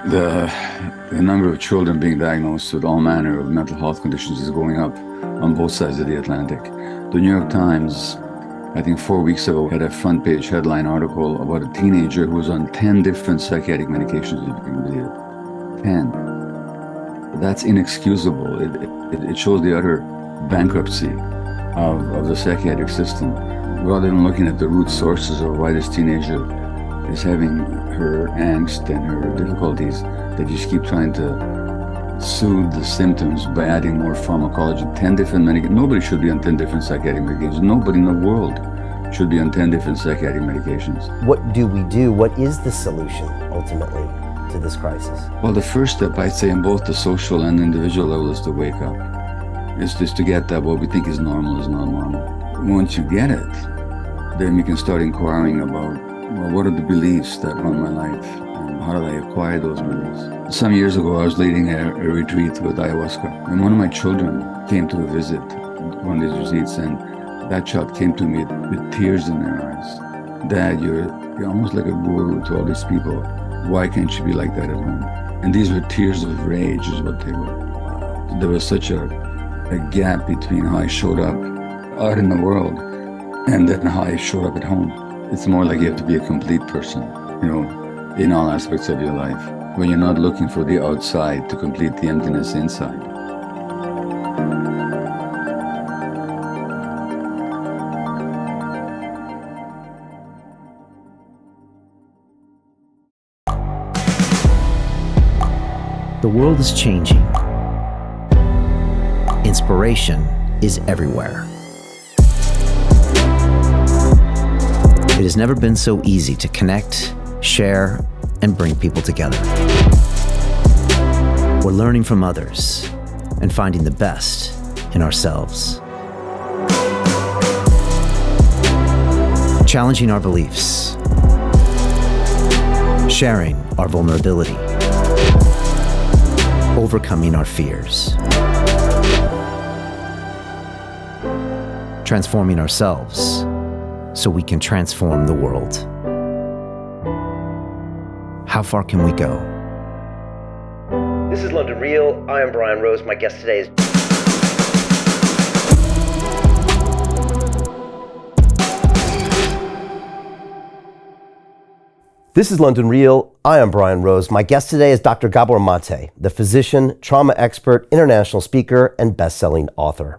The, the number of children being diagnosed with all manner of mental health conditions is going up on both sides of the Atlantic. The New York Times, I think 4 weeks ago, had a front page headline article about a teenager who was on 10 different psychiatric medications, if you can believe it. 10. That's inexcusable. It shows the utter bankruptcy of the psychiatric system. Rather than looking at the root sources of why this teenager is having her angst and her difficulties, they just keep trying to soothe the symptoms by adding more pharmacology. 10 different medications. Nobody should be on 10 different psychiatric medications. Nobody in the world should be on 10 different psychiatric medications. What do we do? What is the solution ultimately to this crisis? Well, the first step, I'd say, on both the social and individual level is to wake up. It's just to get that what we think is normal is not normal. Once you get it, then we can start inquiring about, well, what are the beliefs that run my life, and how did I acquire those beliefs? Some years ago, I was leading a retreat with ayahuasca, and one of my children came to visit one of these retreats, and that child came to me with tears in their eyes. Dad, you're almost like a guru to all these people. Why can't you be like that at home? And these were tears of rage is what they were. There was such a gap between how I showed up out in the world and then how I showed up at home. It's more like you have to be a complete person, in all aspects of your life, when you're not looking for the outside to complete the emptiness inside. The world is changing. Inspiration is everywhere. It has never been so easy to connect, share, and bring people together. We're learning from others and finding the best in ourselves. Challenging our beliefs. Sharing our vulnerability. Overcoming our fears. Transforming ourselves so we can transform the world. How far can we go? This is London Real. I am Brian Rose. My guest today is... This is London Real. I am Brian Rose. My guest today is Dr. Gabor Maté, the physician, trauma expert, international speaker, and best-selling author.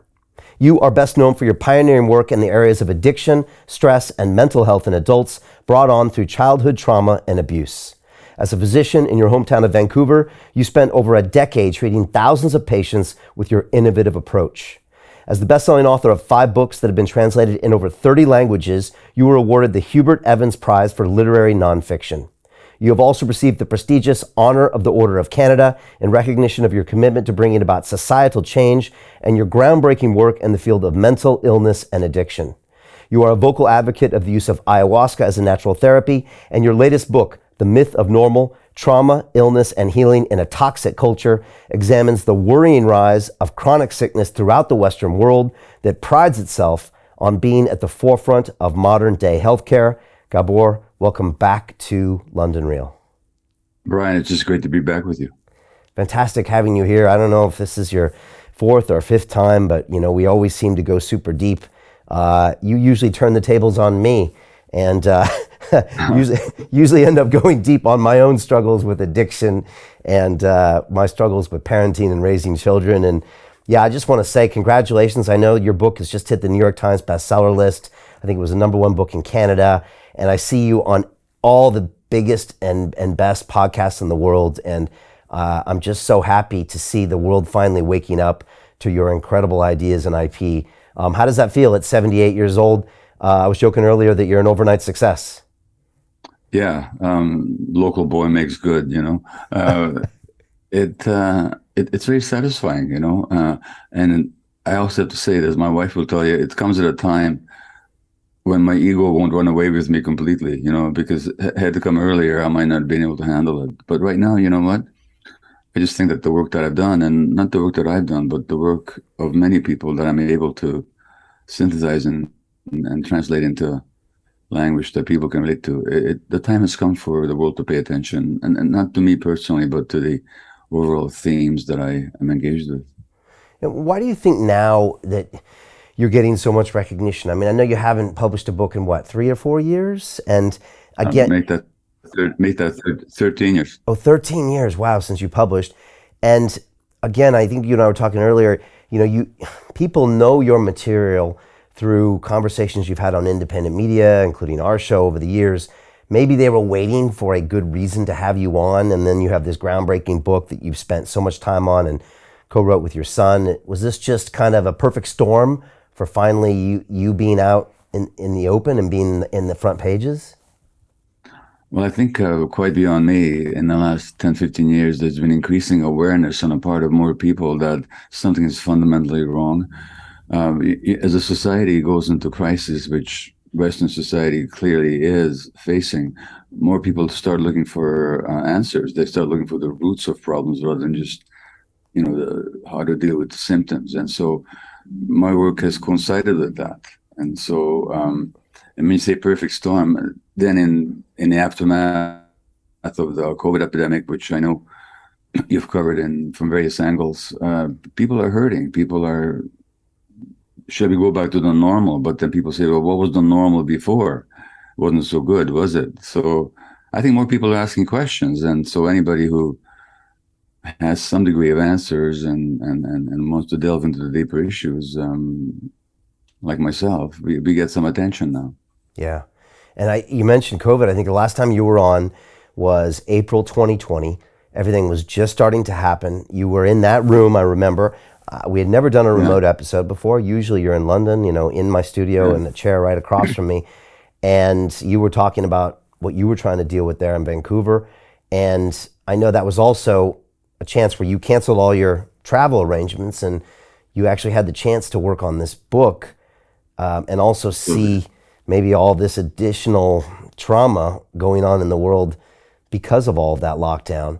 You are best known for your pioneering work in the areas of addiction, stress, and mental health in adults brought on through childhood trauma and abuse. As a physician in your hometown of Vancouver, you spent over a decade treating thousands of patients with your innovative approach. As the best-selling author of 5 books that have been translated in over 30 languages, you were awarded the Hubert Evans Prize for Literary Nonfiction. You have also received the prestigious Honor of the Order of Canada in recognition of your commitment to bringing about societal change and your groundbreaking work in the field of mental illness and addiction. You are a vocal advocate of the use of ayahuasca as a natural therapy, and your latest book, The Myth of Normal: Trauma, Illness, and Healing in a Toxic Culture, examines the worrying rise of chronic sickness throughout the Western world that prides itself on being at the forefront of modern-day healthcare. Gabor, welcome back to London Real. Brian, it's just great to be back with you. Fantastic having you here. I don't know if this is your 4th or 5th time, but we always seem to go super deep. You usually turn the tables on me, and usually end up going deep on my own struggles with addiction and my struggles with parenting and raising children. And yeah, I just want to say congratulations. I know your book has just hit the New York Times bestseller list. I think it was the #1 book in Canada. And I see you on all the biggest and best podcasts in the world. And I'm just so happy to see the world finally waking up to your incredible ideas and IP. How does that feel at 78 years old? I was joking earlier that you're an overnight success. Yeah, local boy makes good, It's very satisfying, and I also have to say this, my wife will tell you, it comes at a time when my ego won't run away with me completely, because had to come earlier, I might not have been able to handle it. But right now, you know what? I just think that the work that I've done, and not the work that I've done, but the work of many people that I'm able to synthesize and translate into language that people can relate to. The time has come for the world to pay attention, and not to me personally, but to the overall themes that I am engaged with. And why do you think now that you're getting so much recognition? I mean, I know you haven't published a book in what, 3 or 4 years? And again, Make that 13 years. oh, 13 years. Wow, since you published. And again, I think you and I were talking earlier, people know your material through conversations you've had on independent media, including our show over the years. Maybe they were waiting for a good reason to have you on, and then you have this groundbreaking book that you've spent so much time on and co-wrote with your son. Was this just kind of a perfect storm for finally you being out in the open and being in the front pages? Well, I think quite beyond me, in the last 10, 15 years, there's been increasing awareness on the part of more people that something is fundamentally wrong. As a society goes into crisis, which Western society clearly is facing, more people start looking for answers. They start looking for the roots of problems rather than just, how to deal with the symptoms. And so my work has coincided with that. And so, when you say perfect storm, then in the aftermath of the COVID epidemic, which I know you've covered from various angles, people are hurting. Should we go back to the normal? But then people say, well, what was the normal before? Wasn't so good, was it? So I think more people are asking questions. And so anybody who has some degree of answers and wants to delve into the deeper issues, like myself, we get some attention now. Yeah. And you mentioned COVID. I think the last time you were on was April 2020. Everything was just starting to happen. You were in that room, I remember. We had never done a remote episode before. Usually you're in London, in my studio in the chair right across from me. And you were talking about what you were trying to deal with there in Vancouver. And I know that was also a chance where you canceled all your travel arrangements and you actually had the chance to work on this book and also see maybe all this additional trauma going on in the world because of all of that lockdown.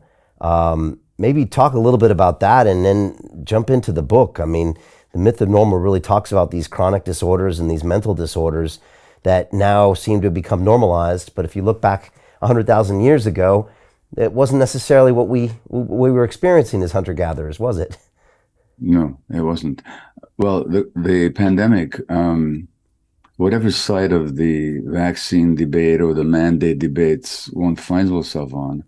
Maybe talk a little bit about that and then jump into the book. I mean, The Myth of Normal really talks about these chronic disorders and these mental disorders that now seem to have become normalized. But if you look back 100,000 years ago, it wasn't necessarily what we were experiencing as hunter-gatherers, was it? No, it wasn't. Well, the pandemic, whatever side of the vaccine debate or the mandate debates one finds oneself on,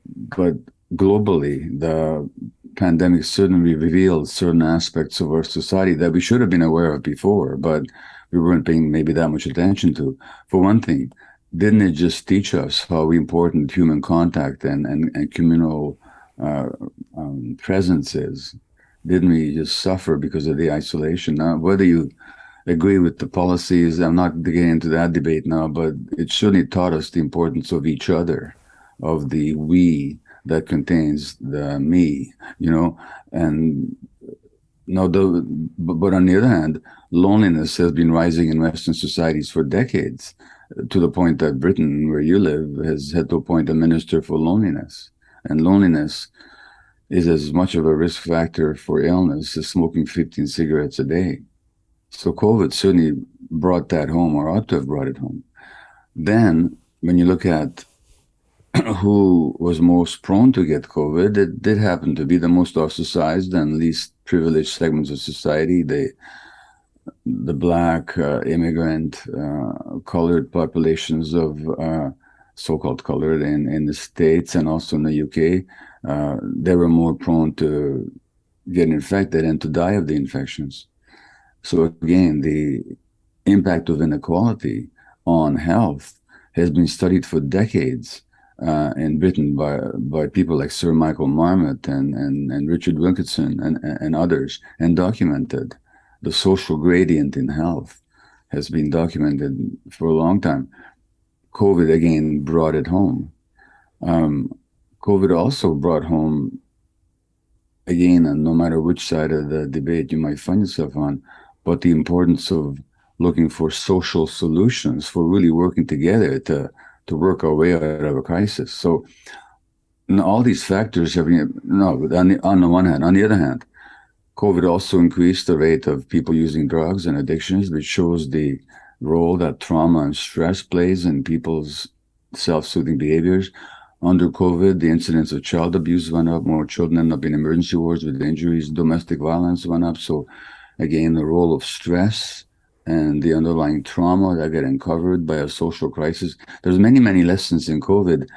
but globally, the pandemic certainly revealed certain aspects of our society that we should have been aware of before, but we weren't paying maybe that much attention to. For one thing, didn't it just teach us how important human contact and communal presence is? Didn't we just suffer because of the isolation? Now, whether you agree with the policies, I'm not getting into that debate now, but it certainly taught us the importance of each other, of the we that contains the me, and no, but on the other hand, loneliness has been rising in Western societies for decades, to the point that Britain, where you live, has had to appoint a minister for loneliness. And loneliness is as much of a risk factor for illness as smoking 15 cigarettes a day. So COVID certainly brought that home, or ought to have brought it home. Then, when you look at who was most prone to get COVID, it did happen to be the most ostracized and least privileged segments of society, the Black, immigrant, colored populations of so-called colored in the States and also in the UK. They were more prone to get infected and to die of the infections. So again, the impact of inequality on health has been studied for decades in Britain by people like Sir Michael Marmot and Richard Wilkinson and others, and documented. The social gradient in health has been documented for a long time. COVID again brought it home. COVID also brought home, again, and no matter which side of the debate you might find yourself on, but the importance of looking for social solutions, for really working together to work our way out of a crisis. So all these factors have been, on the one hand. On the other hand, COVID also increased the rate of people using drugs and addictions, which shows the role that trauma and stress plays in people's self-soothing behaviors. Under COVID, the incidence of child abuse went up. More children end up in emergency wards with injuries. Domestic violence went up. So again, the role of stress and the underlying trauma that get uncovered by a social crisis. There's many, many lessons in COVID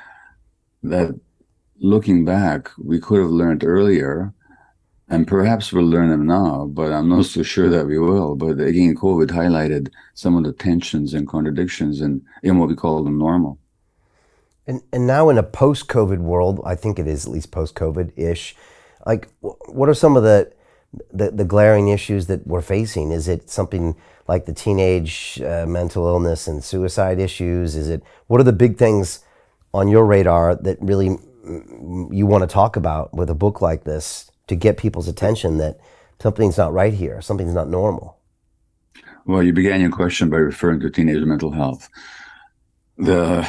that, looking back, we could have learned earlier, and perhaps we'll learn them now, but I'm not so sure that we will. But again, COVID highlighted some of the tensions and contradictions in what we call the normal. And now in a post-COVID world, I think it is at least post-COVID-ish, like what are some of the glaring issues that we're facing? Is it something like the teenage mental illness and suicide issues? What are the big things on your radar that really you want to talk about with a book like this to get people's attention that something's not right here, something's not normal? Well, you began your question by referring to teenage mental health. The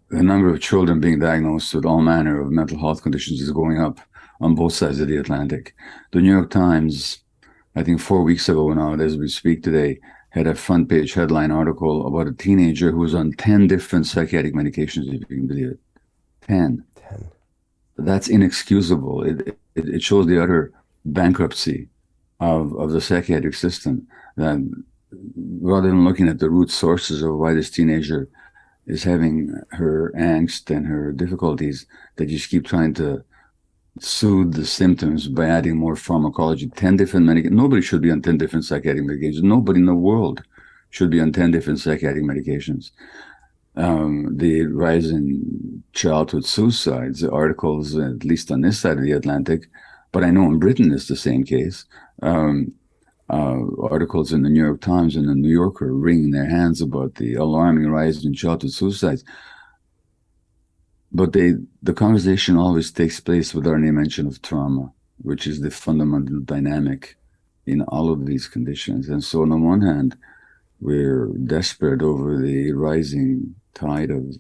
number of children being diagnosed with all manner of mental health conditions is going up on both sides of the Atlantic. The New York Times, I think 4 weeks ago now, as we speak today, had a front page headline article about a teenager who was on 10 different psychiatric medications, if you can believe it. 10. That's inexcusable. It shows the utter bankruptcy of the psychiatric system, that rather than looking at the root sources of why this teenager is having her angst and her difficulties, that you just keep trying to soothe the symptoms by adding more pharmacology. 10 different medications. Nobody should be on 10 different psychiatric medications. Nobody in the world should be on 10 different psychiatric medications. The rise in childhood suicides, the articles, at least on this side of the Atlantic, but I know in Britain it's the same case. Articles in the New York Times and the New Yorker wringing their hands about the alarming rise in childhood suicides. But the conversation always takes place without any mention of trauma, which is the fundamental dynamic in all of these conditions. And so on the one hand, we're desperate over the rising tide of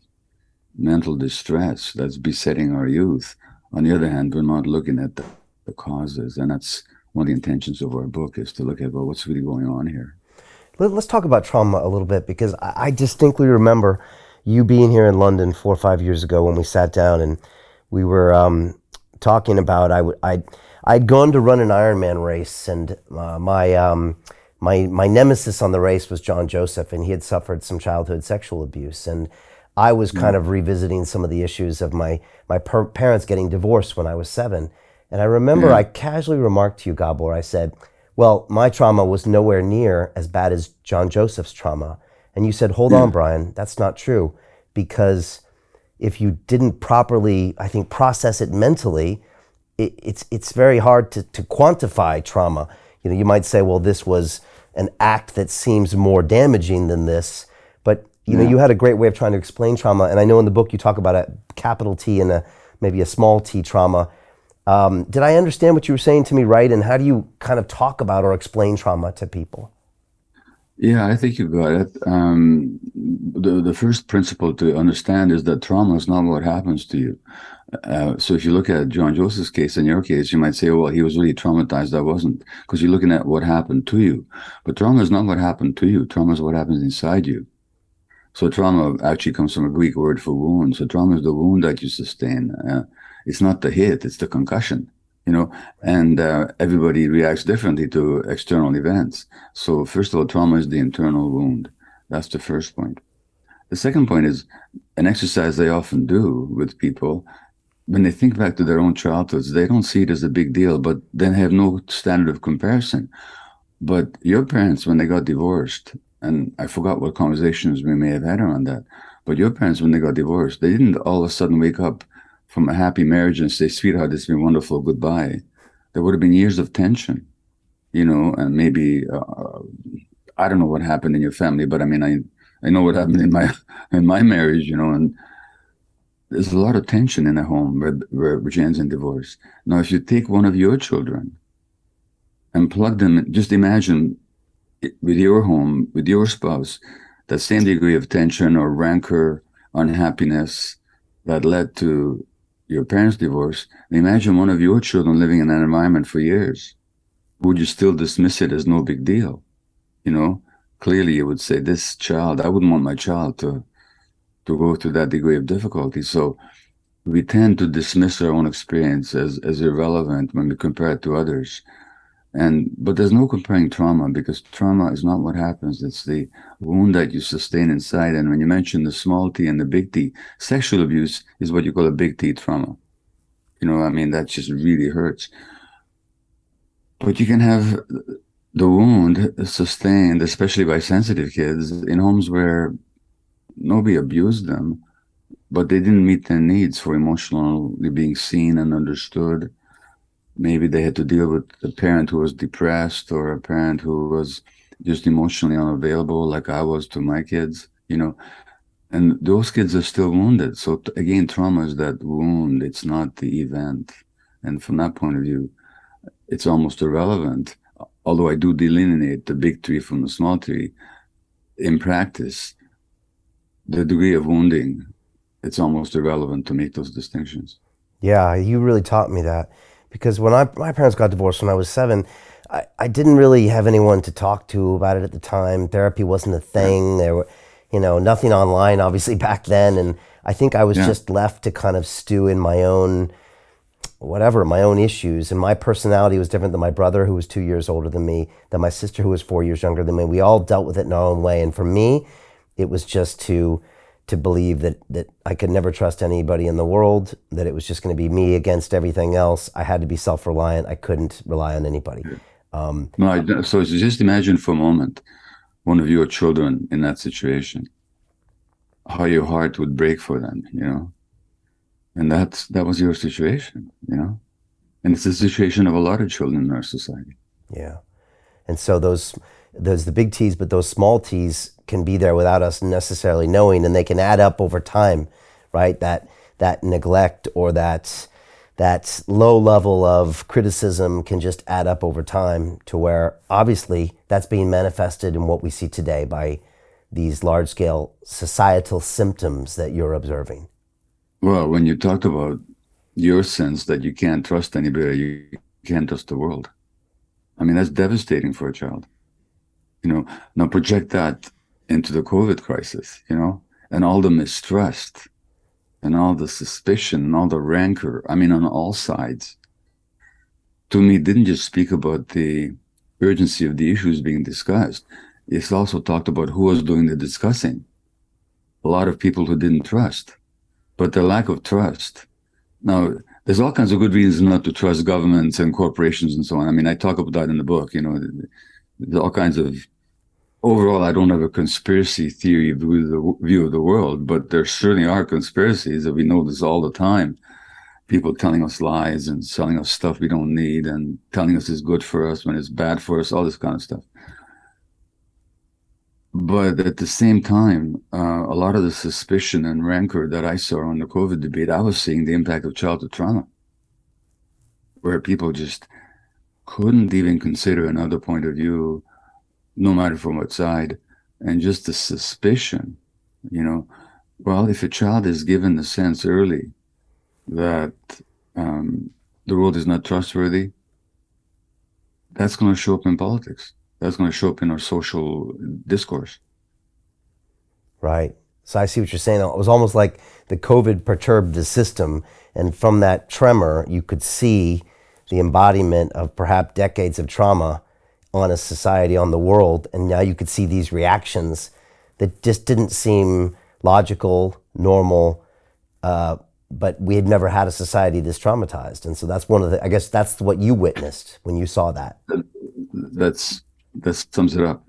mental distress that's besetting our youth. On the other hand, we're not looking at the causes, and that's one of the intentions of our book, is to look at, well, what's really going on here. Let's talk about trauma a little bit, because I distinctly remember you being here in London 4 or 5 years ago when we sat down and we were talking about, I'd gone to run an Ironman race, and my nemesis on the race was John Joseph, and he had suffered some childhood sexual abuse. And I was kind of revisiting some of the issues of my parents getting divorced when I was 7. And I remember I casually remarked to you, Gabor, I said, well, my trauma was nowhere near as bad as John Joseph's trauma. And you said, hold on, Brian, that's not true. Because if you didn't properly, I think, process it mentally, it's very hard to quantify trauma. You know, you might say, well, this was an act that seems more damaging than this. But, you know, you had a great way of trying to explain trauma. And I know in the book you talk about a capital T and maybe a small t trauma. Did I understand what you were saying to me right? And how do you kind of talk about or explain trauma to people? Yeah, I think you got it. The first principle to understand is that trauma is not what happens to you. So if you look at John Joseph's case, in your case, you might say, well, he was really traumatized. I wasn't, because you're looking at what happened to you. But trauma is not what happened to you. Trauma is what happens inside you. So trauma actually comes from a Greek word for wound. So trauma is the wound that you sustain. It's not the hit, it's the concussion, you know, and everybody reacts differently to external events. So first of all, trauma is the internal wound. That's the first point. The second point is an exercise they often do with people. When they think back to their own childhoods, they don't see it as a big deal, but then have no standard of comparison. But your parents, when they got divorced, and I forgot what conversations we may have had around that, but your parents, when they got divorced, they didn't all of a sudden wake up from a happy marriage and say, sweetheart, it's been wonderful, goodbye. There would have been years of tension, you know, and maybe, I don't know what happened in your family, but I mean, I know what happened in my marriage, you know, and there's a lot of tension in a home which ends in divorce. Now, if you take one of your children and plug them, just imagine with your home, with your spouse, that same degree of tension or rancor, unhappiness that led to your parents' divorce. Imagine one of your children living in that environment for years. Would you still dismiss it as no big deal? You know, clearly you would say, this child, I wouldn't want my child to go through that degree of difficulty. So we tend to dismiss our own experience as irrelevant when we compare it to others. But there's no comparing trauma, because trauma is not what happens. It's the wound that you sustain inside. And when you mention the small t and the big T, sexual abuse is what you call a big T trauma. You know, I mean, that just really hurts. But you can have the wound sustained, especially by sensitive kids, in homes where nobody abused them, but they didn't meet their needs for emotionally being seen and understood. Maybe they had to deal with a parent who was depressed, or a parent who was just emotionally unavailable, like I was to my kids, you know, and those kids are still wounded. So again, trauma is that wound. It's not the event. And from that point of view, it's almost irrelevant. Although I do delineate the big tree from the small tree, in practice, the degree of wounding, it's almost irrelevant to make those distinctions. Yeah, you really taught me that, because when my parents got divorced when I was 7, I didn't really have anyone to talk to about it at the time. Therapy wasn't a thing. There were, nothing online obviously back then, and I think I was just left to kind of stew in my own issues. And my personality was different than my brother, who was 2 years older than me, than my sister, who was 4 years younger than me. We all dealt with it in our own way. And for me, it was just to believe that I could never trust anybody in the world, that it was just going to be me against everything else. I had to be self-reliant. I couldn't rely on anybody. So just imagine for a moment one of your children in that situation, how your heart would break for them, and that was your situation, and it's the situation of a lot of children in our society. Yeah. And so those the big T's, but those small T's can be there without us necessarily knowing, and they can add up over time, right? That neglect, or that low level of criticism can just add up over time, to where obviously that's being manifested in what we see today by these large-scale societal symptoms that you're observing. Well, when you talked about your sense that you can't trust anybody, you can't trust the world. I mean, that's devastating for a child. Now project that into the COVID crisis, and all the mistrust and all the suspicion and all the rancor, I mean, on all sides. To me, it didn't just speak about the urgency of the issues being discussed. It's also talked about who was doing the discussing. A lot of people who didn't trust, but the lack of trust. Now, there's all kinds of good reasons not to trust governments and corporations and so on. I mean, I talk about that in the book, there's all kinds of, overall, I don't have a conspiracy theory view of the world, but there certainly are conspiracies that we know this all the time. People telling us lies and selling us stuff we don't need, and telling us it's good for us when it's bad for us, all this kind of stuff. But at the same time, a lot of the suspicion and rancor that I saw on the COVID debate, I was seeing the impact of childhood trauma, where people just couldn't even consider another point of view, no matter from what side. And just the suspicion, well, if a child is given the sense early that the world is not trustworthy, that's going to show up in politics. That's going to show up in our social discourse. Right. So I see what you're saying. It was almost like the COVID perturbed the system, and from that tremor, you could see the embodiment of perhaps decades of trauma on a society, on the world, and now you could see these reactions that just didn't seem logical, normal, but we had never had a society this traumatized. And so that's I guess that's what you witnessed when you saw that. That sums it up.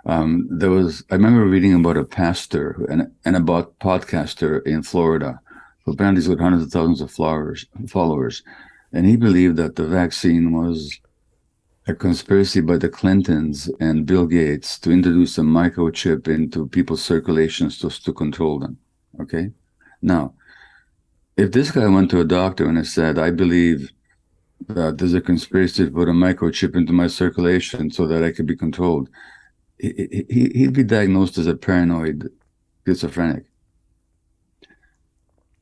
I remember reading about a pastor and about podcaster in Florida, who apparently he's got hundreds of thousands of followers, and he believed that the vaccine was a conspiracy by the Clintons and Bill Gates to introduce a microchip into people's circulations to control them. Okay? Now, if this guy went to a doctor and said, I believe that there's a conspiracy to put a microchip into my circulation so that I could be controlled, he'd be diagnosed as a paranoid schizophrenic.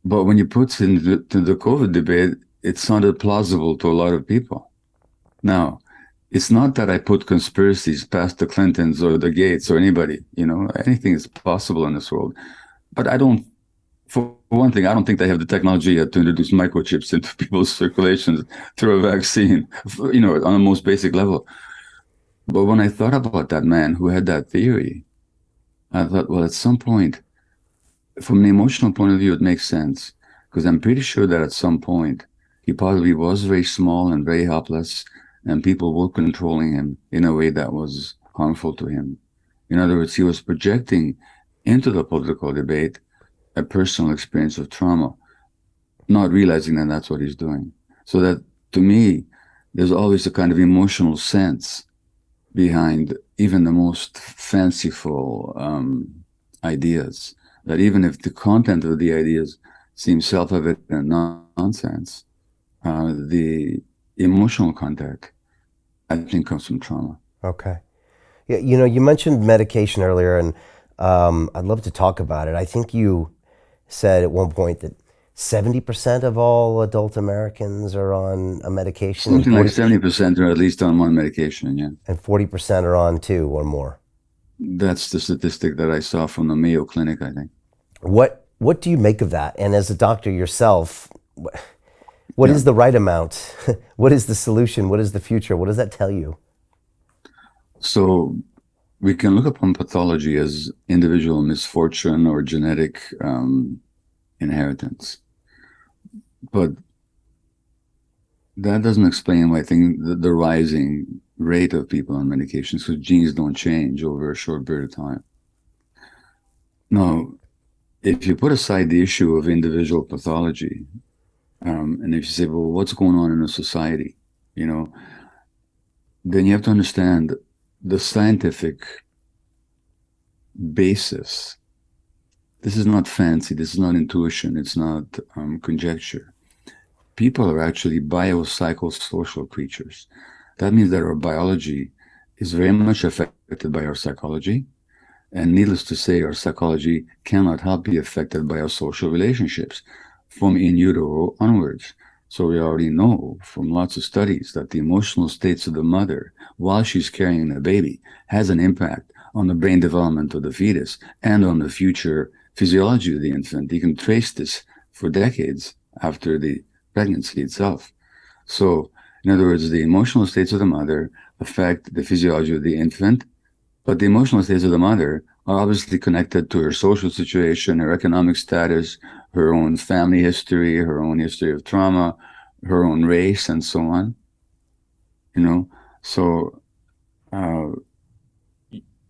But when you put it into the COVID debate, it sounded plausible to a lot of people. Now, it's not that I put conspiracies past the Clintons or the Gates or anybody, anything is possible in this world. But for one thing, I don't think they have the technology yet to introduce microchips into people's circulations through a vaccine, on the most basic level. But when I thought about that man who had that theory, I thought, well, at some point, from an emotional point of view, it makes sense, because I'm pretty sure that at some point he probably was very small and very helpless, and people were controlling him in a way that was harmful to him. In other words, he was projecting into the political debate a personal experience of trauma, not realizing that that's what he's doing. So that, to me, there's always a kind of emotional sense behind even the most fanciful ideas, that even if the content of the ideas seems self-evident nonsense, the emotional contact, I think, comes from trauma. Okay. Yeah, you mentioned medication earlier, and I'd love to talk about it. I think you said at one point that 70% of all adult Americans are on a medication. Something like 70% are at least on one medication, yeah. And 40% are on two or more. That's the statistic that I saw from the Mayo Clinic, I think. What do you make of that? And as a doctor yourself, what is the right amount? What is the solution? What is the future? What does that tell you? So we can look upon pathology as individual misfortune or genetic inheritance. But that doesn't explain why I think the rising rate of people on medications, because genes don't change over a short period of time. Now, if you put aside the issue of individual pathology, and if you say, well, what's going on in a society, then you have to understand the scientific basis. This is not fancy. This is not intuition. It's not conjecture. People are actually biopsychosocial creatures. That means that our biology is very much affected by our psychology. And needless to say, our psychology cannot help be affected by our social relationships from in utero onwards. So we already know from lots of studies that the emotional states of the mother while she's carrying the baby has an impact on the brain development of the fetus and on the future physiology of the infant. You can trace this for decades after the pregnancy itself. So, in other words, the emotional states of the mother affect the physiology of the infant, but the emotional states of the mother are obviously connected to her social situation, her economic status, her own family history, her own history of trauma, her own race, and so on. So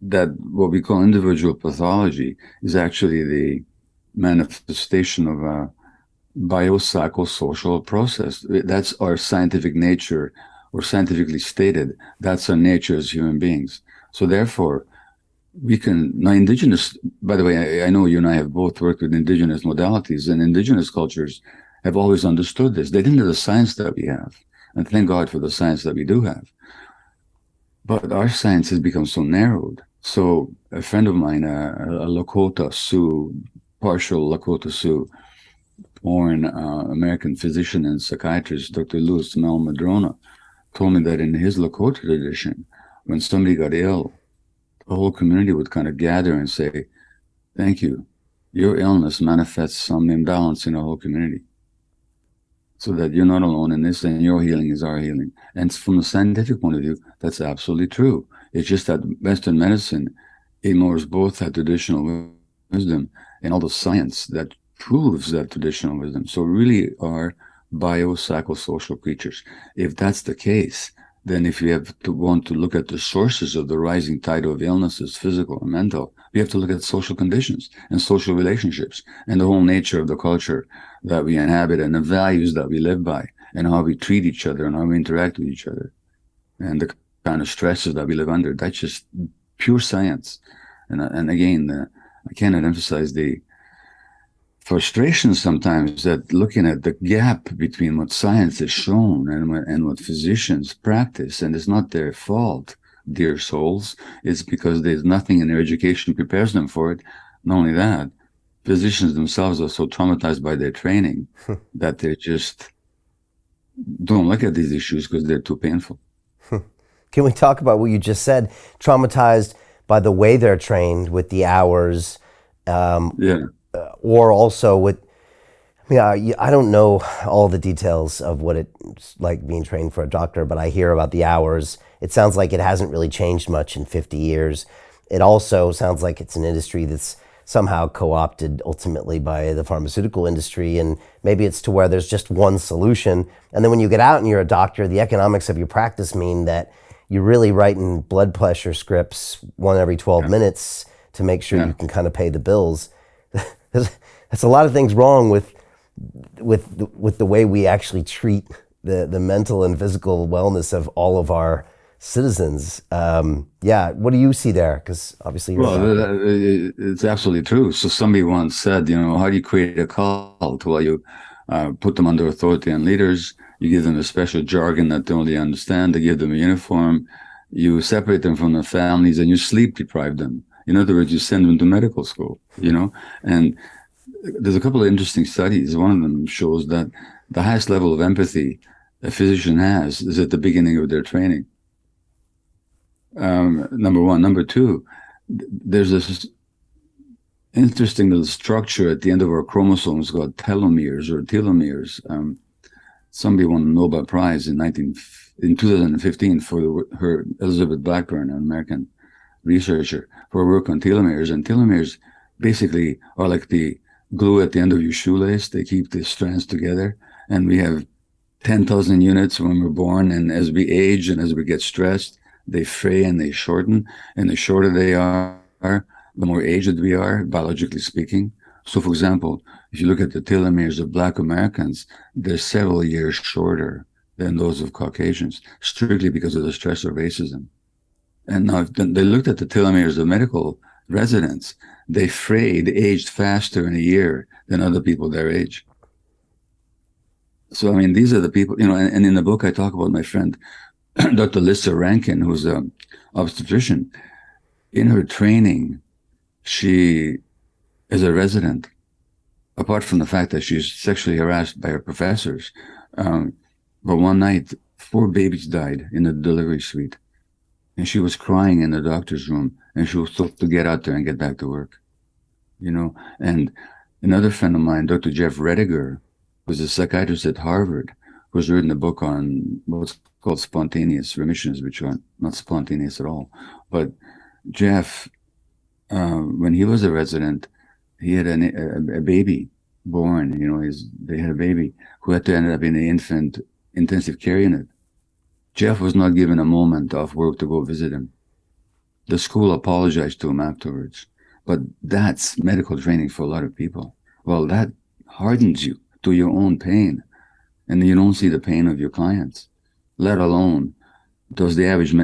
that what we call individual pathology is actually the manifestation of a biopsychosocial process. That's our scientific nature, or scientifically stated, that's our nature as human beings. So therefore, we can, now indigenous, by the way, I know you and I have both worked with indigenous modalities, and indigenous cultures have always understood this. They didn't have the science that we have, and thank God for the science that we do have. But our science has become so narrowed. So a friend of mine, a Lakota Sioux, partial Lakota Sioux, born American physician and psychiatrist, Dr. Louis Mel Madrona, told me that in his Lakota tradition, when somebody got ill, the whole community would kind of gather and say, thank you. Your illness manifests some imbalance in the whole community, so that you're not alone in this, and your healing is our healing. And from a scientific point of view, that's absolutely true. It's just that Western medicine ignores both that traditional wisdom and all the science that proves that traditional wisdom. So we really are biopsychosocial creatures. If that's the case, then if you have to want to look at the sources of the rising tide of illnesses, physical and mental, we have to look at social conditions and social relationships and the whole nature of the culture that we inhabit and the values that we live by and how we treat each other and how we interact with each other and the kind of stresses that we live under. That's just pure science. And again, I cannot emphasize the frustration sometimes that looking at the gap between what science has shown and what physicians practice, and it's not their fault, dear souls, it's because there's nothing in their education prepares them for it. Not only that, physicians themselves are so traumatized by their training that they just don't look at these issues because they're too painful. Can we talk about what you just said? Traumatized by the way they're trained with the hours, Yeah. or also with, I don't know all the details of what it's like being trained for a doctor, but I hear about the hours. It sounds like it hasn't really changed much in 50 years. It also sounds like it's an industry that's somehow co-opted ultimately by the pharmaceutical industry, and maybe it's to where there's just one solution. And then when you get out and you're a doctor, the economics of your practice mean that you're really writing blood pressure scripts one every 12 minutes to make sure you can kind of pay the bills. That's a lot of things wrong with the way we actually treat the mental and physical wellness of all of our citizens. What do you see there? Because obviously you're a Well, doctor. it's absolutely true. So somebody once said, how do you create a cult? Well, you put them under authority and leaders. You give them a special jargon that they only understand. They give them a uniform. You separate them from their families, and you sleep deprive them. In other words, you send them to medical school. And there's a couple of interesting studies. One of them shows that the highest level of empathy a physician has is at the beginning of their training. Number one. Number two, there's this interesting little structure at the end of our chromosomes called telomeres or telomeres. Somebody won a Nobel Prize in 2015 for her Elizabeth Blackburn, an American researcher, for her work on telomeres. And telomeres basically are like the glue at the end of your shoelace. They keep the strands together. And we have 10,000 units when we're born. And as we age and as we get stressed, they fray and they shorten. And the shorter they are, the more aged we are, biologically speaking. So, for example, if you look at the telomeres of Black Americans, they're several years shorter than those of Caucasians, strictly because of the stress of racism. And now they looked at the telomeres of medical residents. They frayed, aged faster in a year than other people their age. So, I mean, these are the people, and in the book, I talk about my friend, Dr. Lisa Rankin, who's an obstetrician. In her training, she, as a resident, apart from the fact that she's sexually harassed by her professors, but one night, 4 babies died in the delivery suite. And she was crying in the doctor's room, and she was told to get out there and get back to work. And another friend of mine, Dr. Jeff Rediger, was a psychiatrist at Harvard, who's written a book on what's called spontaneous remissions, which are not spontaneous at all. But Jeff, when he was a resident, he had a baby born. They had a baby who had to end up in an infant intensive care unit. Jeff was not given a moment off work to go visit him. The school apologized to him afterwards. But that's medical training for a lot of people. Well, that hardens you to your own pain, and you don't see the pain of your clients, let alone does the average,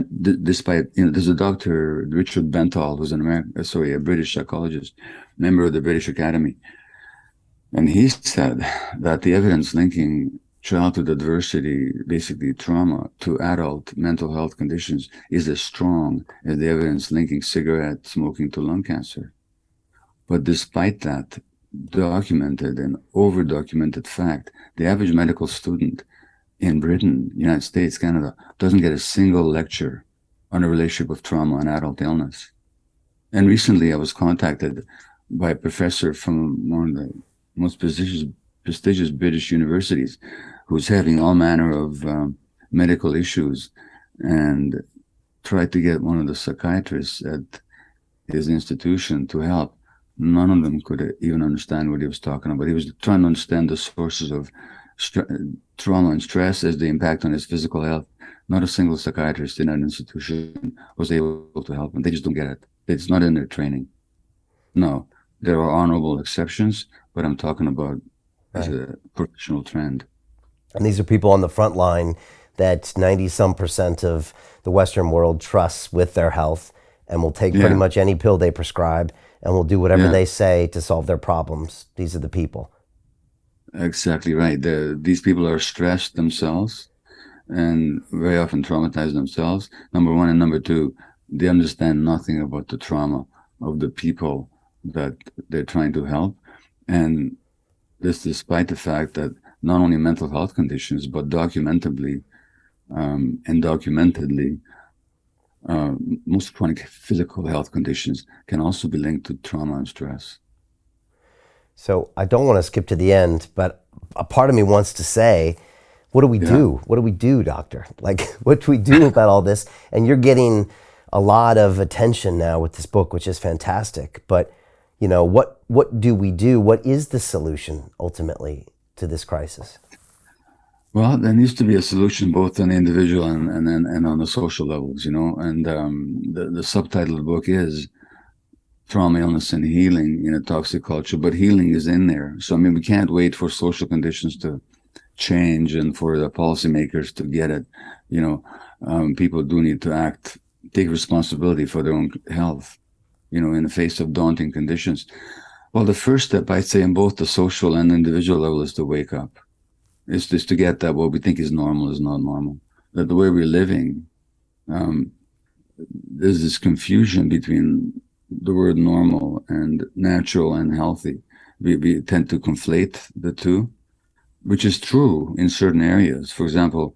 despite, there's a Dr. Richard Bentall, who's a British psychologist, member of the British Academy. And he said that the evidence linking childhood adversity, basically trauma, to adult mental health conditions is as strong as the evidence linking cigarette smoking to lung cancer. But despite that documented and over-documented fact, the average medical student in Britain, United States, Canada, doesn't get a single lecture on a relationship with trauma and adult illness. And recently I was contacted by a professor from one of the most prestigious British universities who's having all manner of medical issues, and tried to get one of the psychiatrists at his institution to help. None of them could even understand what he was talking about. He was trying to understand the sources of trauma and stress as they impact on his physical health. Not a single psychiatrist in that institution was able to help him. They just don't get it. It's not in their training. No, there are honorable exceptions, but I'm talking about as a professional trend. And these are people on the front line that 90-some% of the Western world trusts with their health, and will take pretty much any pill they prescribe, and will do whatever they say to solve their problems. These are the people. Exactly right. These people are stressed themselves and very often traumatized themselves, number one. And number two, they understand nothing about the trauma of the people that they're trying to help. And this despite the fact that not only mental health conditions, but documentedly, most chronic physical health conditions can also be linked to trauma and stress. So I don't want to skip to the end, but a part of me wants to say, what do we do? What do we do, doctor? Like, what do we do about all this? And you're getting a lot of attention now with this book, which is fantastic. But, you know, what do we do? What is the solution ultimately to this crisis? Well, there needs to be a solution both on the individual and on the social levels, you know. And the subtitle of the book is Trauma, Illness, and Healing in a Toxic Culture, but healing is in there. So, I mean, we can't wait for social conditions to change and for the policymakers to get it. You know, people do need to act, take responsibility for their own health, you know, in the face of daunting conditions. Well, the first step, I'd say, in both the social and individual level is to wake up. It's just to get that what we think is normal is not normal. That the way we're living, there's this confusion between the word normal and natural and healthy. We tend to conflate the two, which is true in certain areas. For example,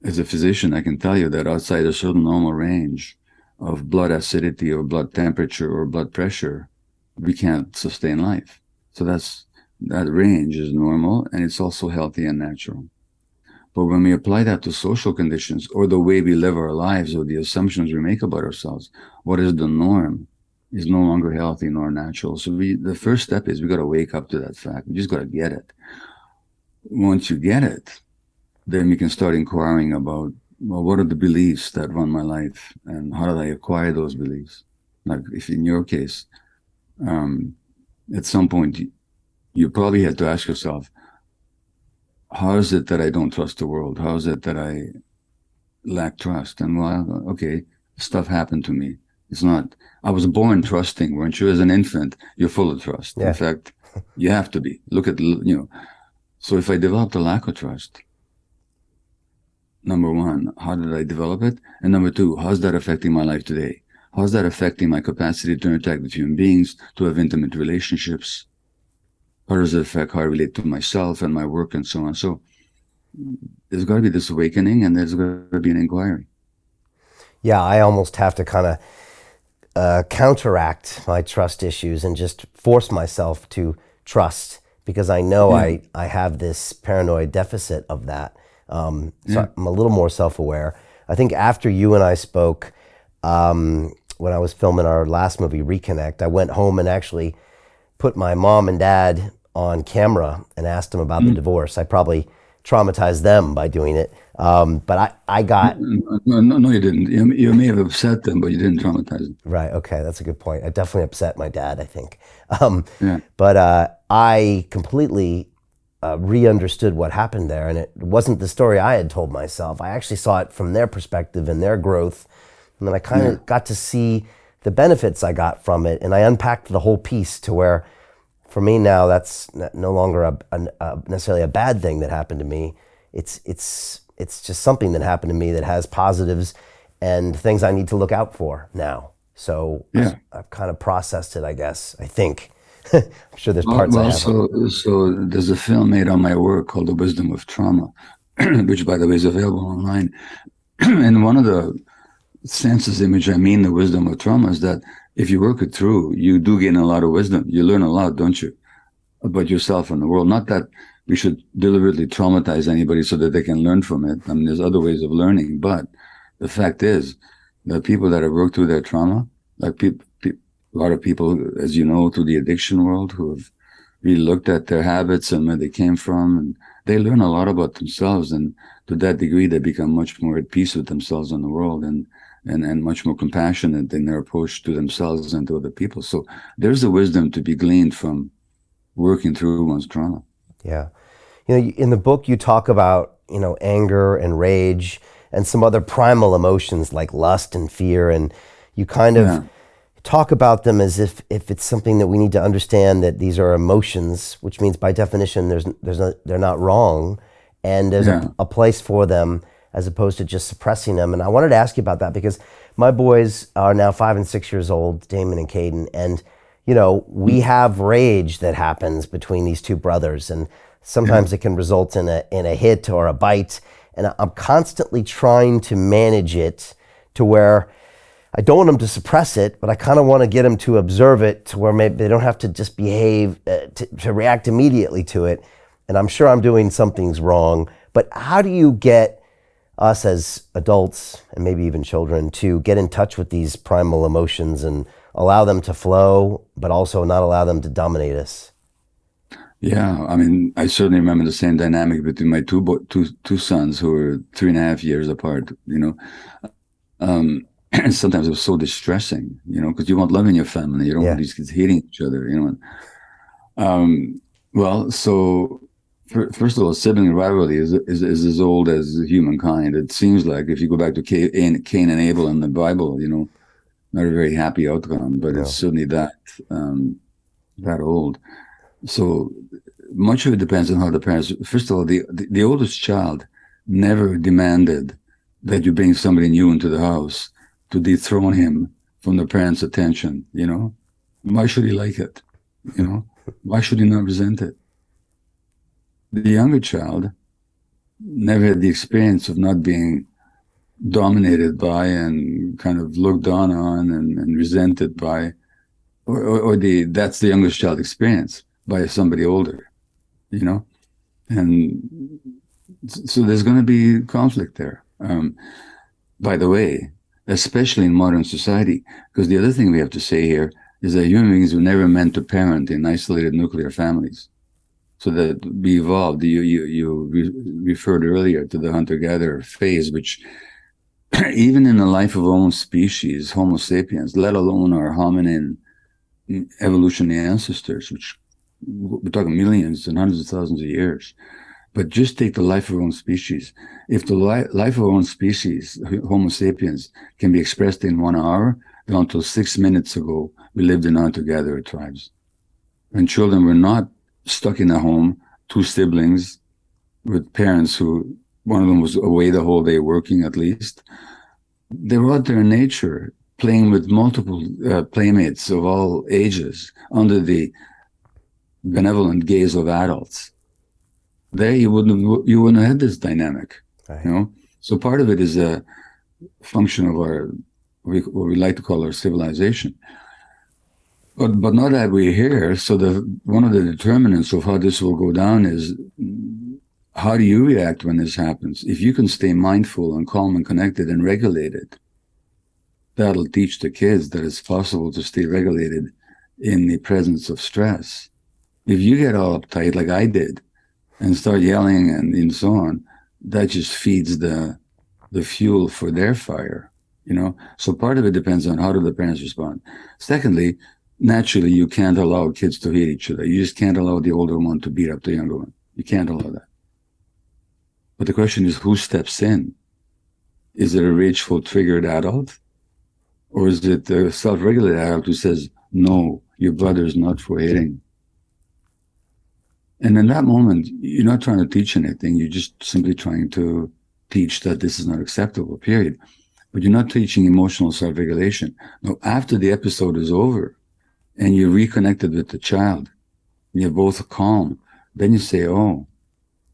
as a physician, I can tell you that outside a certain normal range of blood acidity or blood temperature or blood pressure, we can't sustain life. So that range is normal, and it's also healthy and natural. But when we apply that to social conditions or the way we live our lives or the assumptions we make about ourselves, what is the norm is no longer healthy nor natural. So the first step is we got to wake up to that fact. We just got to get it. Once you get it, then we can start inquiring about, well, what are the beliefs that run my life and how did I acquire those beliefs? Like if in your case, at some point, you probably had to ask yourself, how is it that I don't trust the world? How is it that I lack trust? And well, okay, stuff happened to me. It's not, I was born trusting, weren't you? As an infant, you're full of trust. Yeah. In fact, you have to be. Look at, you know, so if I developed a lack of trust, number one, how did I develop it? And number two, how's that affecting my life today? How's that affecting my capacity to interact with human beings, to have intimate relationships? How does it affect how I relate to myself and my work and so on? So there's got to be this awakening and there's got to be an inquiry. Yeah, I almost have to kind of counteract my trust issues and just force myself to trust because I know I have this paranoid deficit of that. So I'm a little more self-aware. I think after you and I spoke, when I was filming our last movie, Reconnect, I went home and actually put my mom and dad on camera and asked them about the divorce. I probably traumatized them by doing it. But I got... No, you didn't. You may have upset them, but you didn't traumatize them. Right, okay, that's a good point. I definitely upset my dad, I think. But I completely re-understood what happened there, and it wasn't the story I had told myself. I actually saw it from their perspective and their growth, and then I kind of got to see the benefits I got from it, and I unpacked the whole piece to where, for me now, that's no longer necessarily a bad thing that happened to me. It's just something that happened to me that has positives and things I need to look out for now. So I've kind of processed it, I guess, I think. I'm sure there's parts I haven't. So there's a film made on my work called The Wisdom of Trauma, which, by the way, is available online. And one of the senses in which I mean the wisdom of trauma is that if you work it through, you do gain a lot of wisdom. You learn a lot, don't you, about yourself and the world. Not that we should deliberately traumatize anybody so that they can learn from it. I mean, there's other ways of learning, but the fact is that people that have worked through their trauma, like a lot of people, as you know, through the addiction world, who have really looked at their habits and where they came from, and they learn a lot about themselves. And to that degree, they become much more at peace with themselves and the world, and much more compassionate in their approach to themselves and to other people. So there's a wisdom to be gleaned from working through one's trauma. Yeah. You know, in the book, you talk about, you know, anger and rage and some other primal emotions like lust and fear. And you kind of talk about them as if it's something that we need to understand, that these are emotions, which means by definition, they're not wrong. And there's a place for them as opposed to just suppressing them. And I wanted to ask you about that because my boys are now 5 and 6 years old, Damon and Caden. And, you know, we have rage that happens between these two brothers. And sometimes it can result in a hit or a bite. And I'm constantly trying to manage it to where I don't want them to suppress it, but I kind of want to get them to observe it to where maybe they don't have to just behave, to react immediately to it. And I'm sure I'm doing something's wrong, but how do you get us as adults and maybe even children to get in touch with these primal emotions and allow them to flow, but also not allow them to dominate us? Yeah, I mean, I certainly remember the same dynamic between my two sons who were 3.5 years apart, and sometimes it was so distressing, because you want love in your family. You don't want these kids hating each other. Well, so first of all, sibling rivalry is as old as humankind. It seems like if you go back to Cain and Abel in the Bible, not a very happy outcome, but it's certainly that old. So much of it depends on how the parents. First of all, the oldest child never demanded that you bring somebody new into the house to dethrone him from the parents' attention. Why should he like it? Why should he not resent it? The younger child never had the experience of not being dominated by and kind of looked down on and resented by, or that's the youngest child experience by somebody older, and so there's going to be conflict there. By the way, especially in modern society, because the other thing we have to say here is that human beings were never meant to parent in isolated nuclear families. So that we evolved. You referred earlier to the hunter-gatherer phase, which even in the life of our own species, Homo sapiens, let alone our hominin evolutionary ancestors, which we're talking millions and hundreds of thousands of years, but just take the life of our own species. If the life of our own species, Homo sapiens, can be expressed in 1 hour, then until 6 minutes ago, we lived in hunter-gatherer tribes. And children were not stuck in a home, two siblings with parents who, one of them was away the whole day working at least. They were out there in nature, playing with multiple playmates of all ages under the benevolent gaze of adults. There you wouldn't have had this dynamic, right. So part of it is a function of what we like to call our civilization. But now that we're here, so one of the determinants of how this will go down is how do you react when this happens? If you can stay mindful and calm and connected and regulated, that'll teach the kids that it's possible to stay regulated in the presence of stress. If you get all uptight like I did and start yelling and so on, that just feeds the fuel for their fire, So part of it depends on how do the parents respond. Secondly, naturally, you can't allow kids to hate each other. You just can't allow the older one to beat up the younger one. You can't allow that. But the question is, who steps in? Is it a rageful, triggered adult? Or is it a self-regulated adult who says, no, your brother's not for hitting? And in that moment, you're not trying to teach anything. You're just simply trying to teach that this is not acceptable, period. But you're not teaching emotional self-regulation. Now, after the episode is over and you're reconnected with the child, and you're both calm, then you say, oh,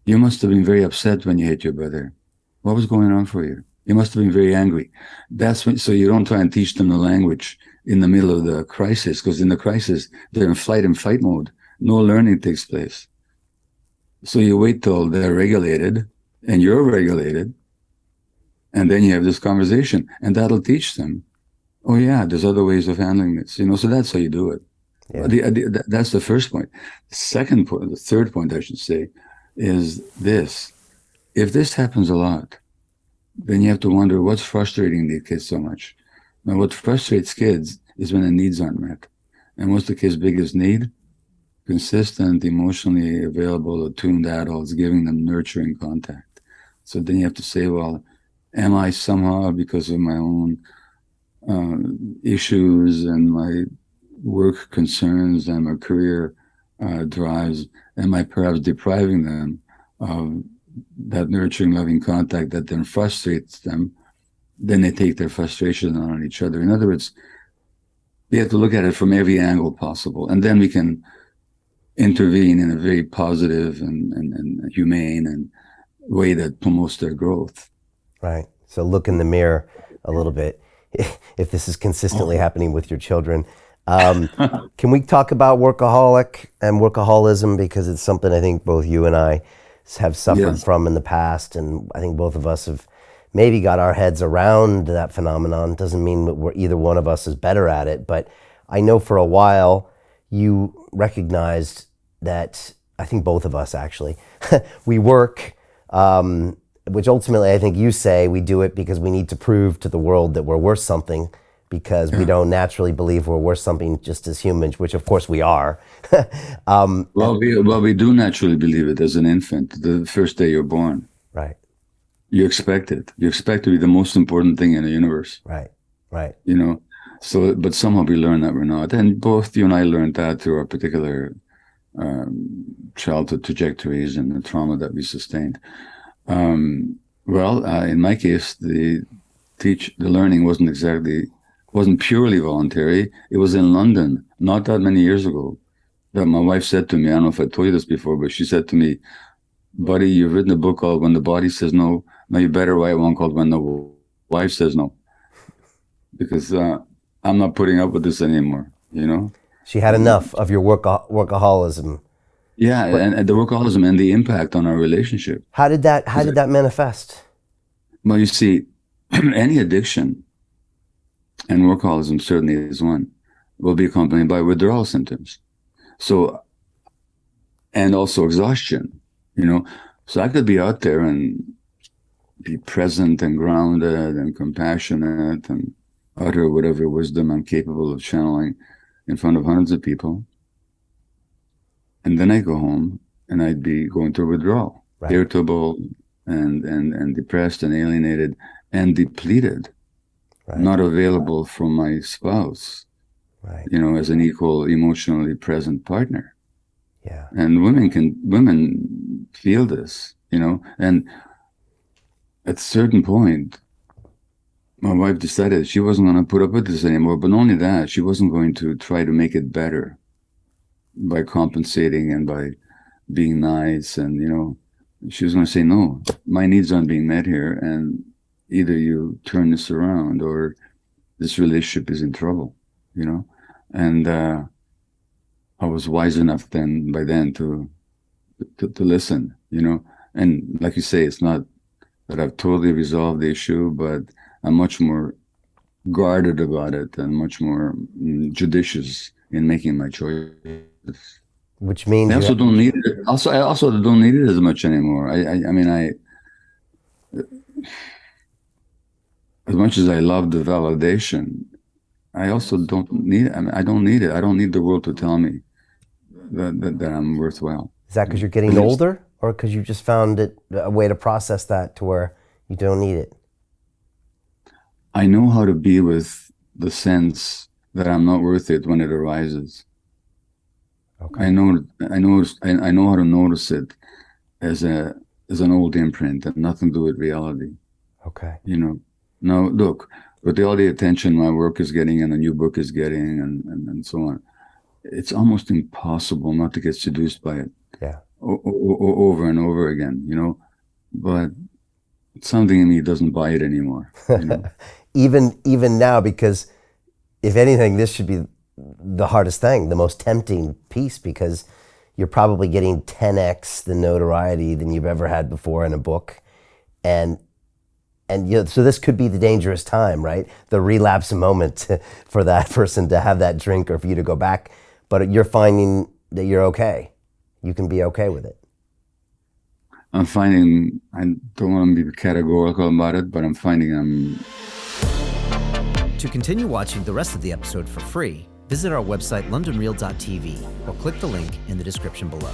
you must have been very upset when you hit your brother. What was going on for you? You must have been very angry. So you don't try and teach them the language in the middle of the crisis, because in the crisis, they're in flight and fight mode. No learning takes place. So you wait till they're regulated and you're regulated, and then you have this conversation, and that'll teach them, oh yeah, there's other ways of handling this, so that's how you do it. Yeah. That's the first point. The second point, the third point I should say, is this. If this happens a lot, then you have to wonder what's frustrating these kids so much. Now, what frustrates kids is when the needs aren't met. And what's the kid's biggest need? Consistent, emotionally available, attuned adults giving them nurturing contact. So then you have to say, well, am I somehow, because of my own issues and my work concerns and my career drives, am I perhaps depriving them of that nurturing, loving contact that then frustrates them? Then they take their frustration on each other. In other words, we have to look at it from every angle possible, and then we can intervene in a very positive and humane and way that promotes their growth. Right. So look in the mirror a little bit. if this is consistently happening with your children. Can we talk about workaholic and workaholism, because it's something I think both you and I have suffered from in the past, and I think both of us have maybe got our heads around that phenomenon. Doesn't mean that either one of us is better at it, but I know for a while you recognized that, I think both of us actually, we work, which ultimately I think you say we do it because we need to prove to the world that we're worth something, because we don't naturally believe we're worth something just as humans, which of course we are. Well, we do naturally believe it as an infant, the first day you're born. Right. You expect it. You expect to be the most important thing in the universe. Right. Right. You know, so, but somehow we learn that we're not. And both you and I learned that through our particular childhood trajectories and the trauma that we sustained. In my case, the learning wasn't purely voluntary. It was in London, not that many years ago, that my wife said to me, I don't know if I told you this before, but she said to me, buddy, you've written a book called When the Body Says No. Now you better write one called When the Wife Says No. Because I'm not putting up with this anymore, you know? She had enough of your workaholism. Yeah, and the workaholism and the impact on our relationship. How did that manifest? Well, you see, any addiction, and workaholism certainly is one, will be accompanied by withdrawal symptoms. So, and also exhaustion, you know. So I could be out there and be present and grounded and compassionate and utter whatever wisdom I'm capable of channeling in front of hundreds of people. And then I go home and I'd be going through withdrawal, irritable and depressed and alienated and depleted, not available for my spouse, you know, as an equal emotionally present partner. Yeah. And women feel this, you know, and at a certain point, my wife decided she wasn't going to put up with this anymore, but not only that, she wasn't going to try to make it better by compensating and by being nice. And, you know, she was going to say, no, my needs aren't being met here. And either you turn this around or this relationship is in trouble, you know? And I was wise enough by then to listen, you know? And like you say, it's not that I've totally resolved the issue, but I'm much more guarded about it and much more judicious in making my choices. Which means I also don't need it. I also don't need it as much anymore. I mean, as much as I love the validation, I also don't need it. I mean, I don't need it. I don't need the world to tell me that I'm worthwhile. Is that because you're getting older, or because you just found it a way to process that to where you don't need it? I know how to be with the sense that I'm not worth it when it arises. Okay. I know how to notice it as an old imprint and nothing to do with reality. Okay. You know, now look, with all the attention my work is getting and the new book is getting and so on, it's almost impossible not to get seduced by it. Yeah. Over and over again, you know, but something in me doesn't buy it anymore. You know? even now, because if anything, this should be the hardest thing, the most tempting piece, because you're probably getting 10x the notoriety than you've ever had before in a book. And you know, so this could be the dangerous time, right? The relapse moment for that person to have that drink or for you to go back. But you're finding that you're okay. You can be okay with it. I'm finding, I don't want to be categorical about it, but I'm finding I'm... To continue watching the rest of the episode for free, visit our website londonreal.tv or click the link in the description below.